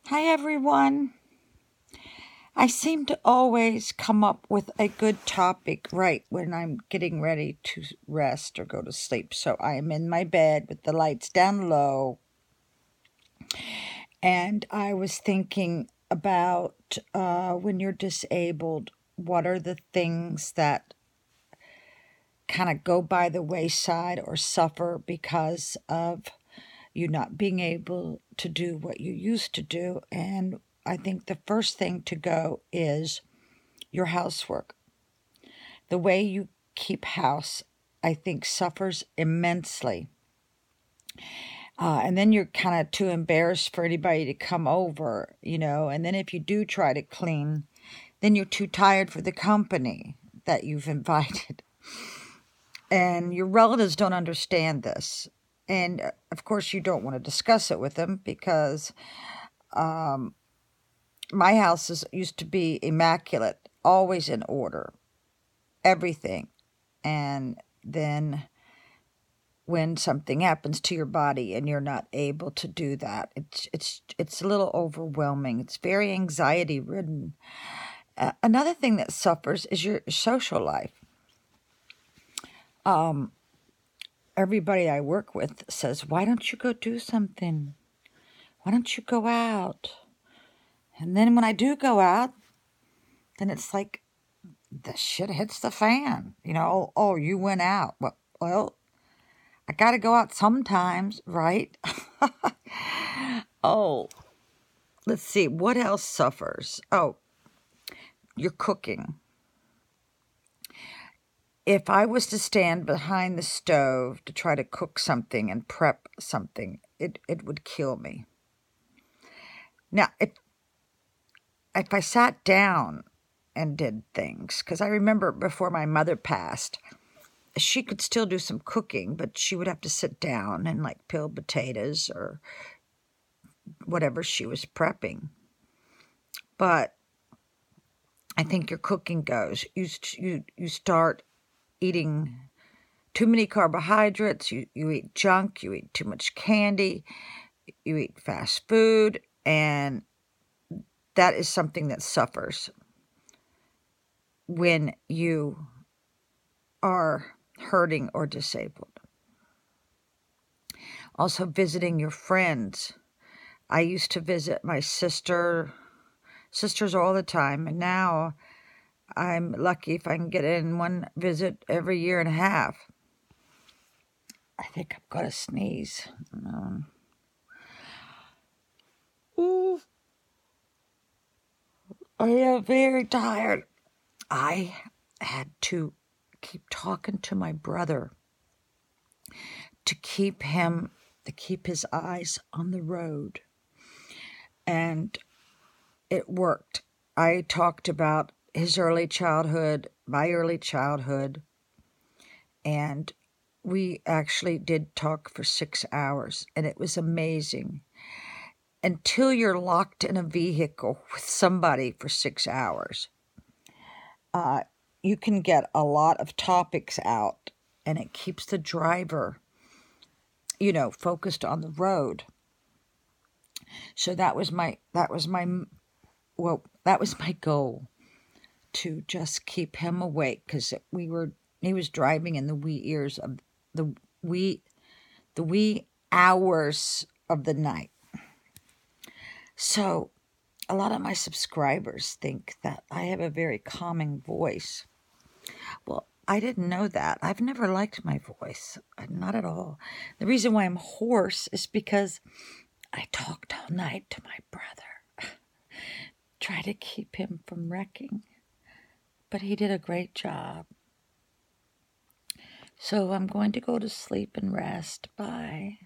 Hi, everyone. I seem to always come up with a good topic right when I'm getting ready to rest or go to sleep. So I am in my bed with the lights down low, and I was thinking about when you're disabled, what are the things that kind of go by the wayside or suffer because of you not being able to do what you used to do. And I think the first thing to go is your housework. The way you keep house, I think, suffers immensely. And then you're kind of too embarrassed for anybody to come over, And then if you do try to clean, then you're too tired for the company that you've invited. And your relatives don't understand this. And of course, you don't want to discuss it with them because my house used to be immaculate, always in order, everything. And then when something happens to your body and you're not able to do that, it's a little overwhelming. It's very anxiety ridden. Another thing that suffers is your social life. Everybody I work with says, "Why don't you go do something? Why don't you go out?" And then when I do go out, then it's like the shit hits the fan. Oh, you went out. Well, I got to go out sometimes, right? Oh, let's see. What else suffers? Oh, your cooking. If I was to stand behind the stove to try to cook something and prep something, it would kill me. Now, if I sat down and did things, because I remember before my mother passed, she could still do some cooking, but she would have to sit down and like peel potatoes or whatever she was prepping. But I think your cooking goes. You start eating too many carbohydrates. You eat junk. You eat too much candy. You eat fast food, and that is something that suffers when you are hurting or disabled. Also, visiting your friends. I used to visit my sisters all the time, and now I'm lucky if I can get in one visit every year and a half. I think I'm going to sneeze. Ooh, I am very tired. I had to keep talking to my brother to keep his eyes on the road. And it worked. I talked about his early childhood, my early childhood, and we actually did talk for 6 hours, and it was amazing. Until you're locked in a vehicle with somebody for 6 hours, you can get a lot of topics out, and it keeps the driver, focused on the road. So that was my goal, to just keep him awake, because he was driving in the wee ears of the wee hours of the night. So a lot of my subscribers think that I have a very calming voice. Well, I didn't know that. I've never liked my voice. Not at all. The reason why I'm hoarse is because I talked all night to my brother. Try to keep him from wrecking. But he did a great job. So I'm going to go to sleep and rest. Bye.